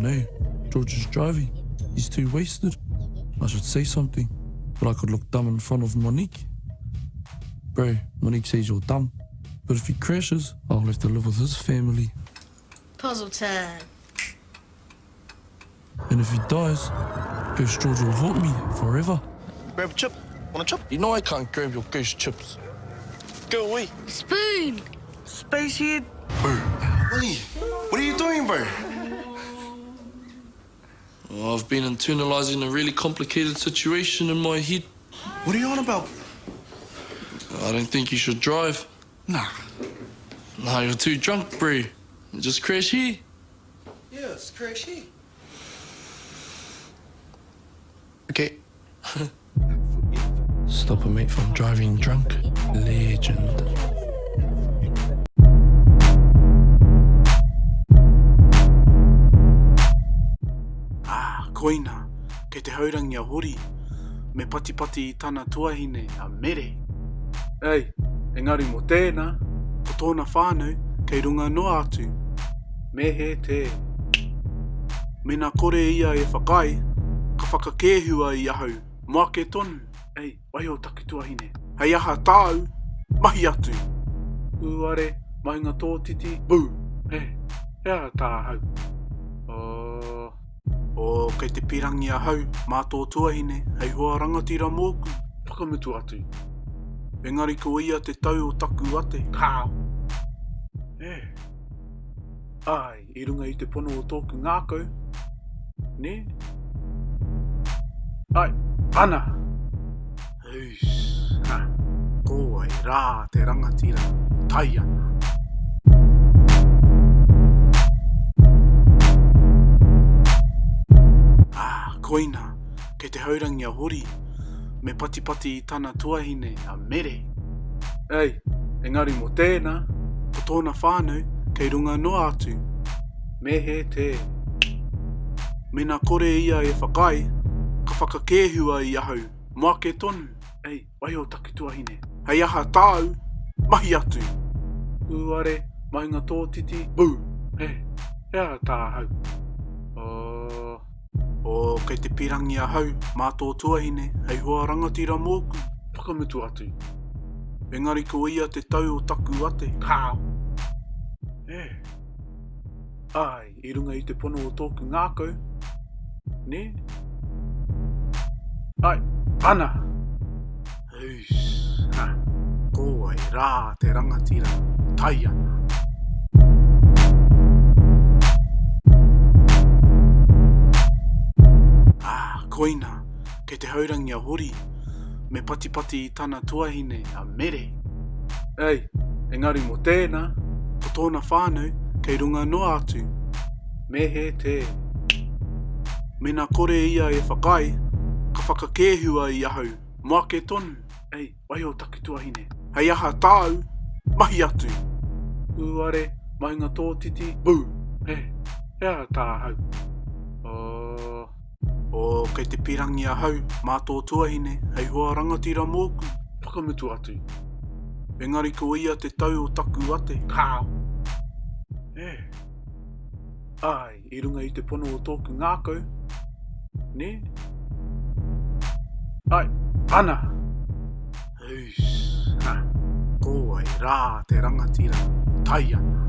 know. George is driving. He's too wasted. I should say something, but I could look dumb in front of Monique. Bro, Monique says you're dumb. But if he crashes, I'll have to live with his family. Puzzle time. And if he dies, Ghost George will haunt me forever. Grab a chip. Want a chip? You know I can't grab your ghost chips. Go away. Spoon. Spacehead. Bro, Willie, what are you doing, bro? Oh, I've been internalizing a really complicated situation in my head. What are you on about? I don't think you should drive. Nah. Nah, you're too drunk, bro. Just crash here. Yeah, it's crazy. Okay. Stop a mate from driving drunk. Legend. Koina, kei te haurangi a hori, me patipati I tana tuahine a mere. Ei, engari mo tēnā, ko tōna whānau, kei runga noa atu, me he te. Mena kore ia e whakai, ka whakakēhua I ahau, moa ke tonu, ei, waiho taki tuahine. Hei aha tāu, mahi atu. Uare, mahinga tō titi, bū, he aha tāhau. O kei te pirangi a hau, mā tō tuahine, hei hoa rangatira mōku, whakamutu atu. Engari ko ia te tau o taku ate, kāo. Ai, I runga I te pono o tōku ngākau. Ne? Ai, ana! Eus, ko ai rā te rangatira, tai ana. Koina, kei te haurangi a hori, me patipati I tana tuahine a mere. Ei, engari mo tēnā, ko tōna whānau, kei runga noa atu, me he te. Mena kore ia e whakai, ka whakakēhua I ahau, moa ke tonu, ei, waiho taki tuahine. Hei aha tāu, mahi atu. Uare, mahinga tō titi, bū, he aha tāhau. O kei te pirangi a hau, mā tō tuahine, hei hoa rangatira mōku, whakamutu atu. Engari ko ia te tau o taku ate, kāo. Ai, I runga I te pono o tōku ngākau. Ne? Ai, ana! Eus, ko ai rā te rangatira, tai ana. Koina, kei te haurangi a hori, me patipati I tana tuahine a mere. Ei, engari mo tēnā, ko tōna whānau, kei runga noa atu, me he te. Mena kore ia e whakai, ka whakakēhua I ahau, moa ke tonu, ei, waiho taki tuahine. Hei aha tāu, mahi atu. Uare, mahinga tō titi, bū, he aha tāhau. O kei te pirangi a hau, mā tō tuahine, hei hoa rangatira mōku, whakamutu atu. Engari ko ia te tau o taku ate, kāo. Ai, I runga I te pono o tōku ngākau. Ne? Ai, ana! Eus, ko ai rā te rangatira, tai ana.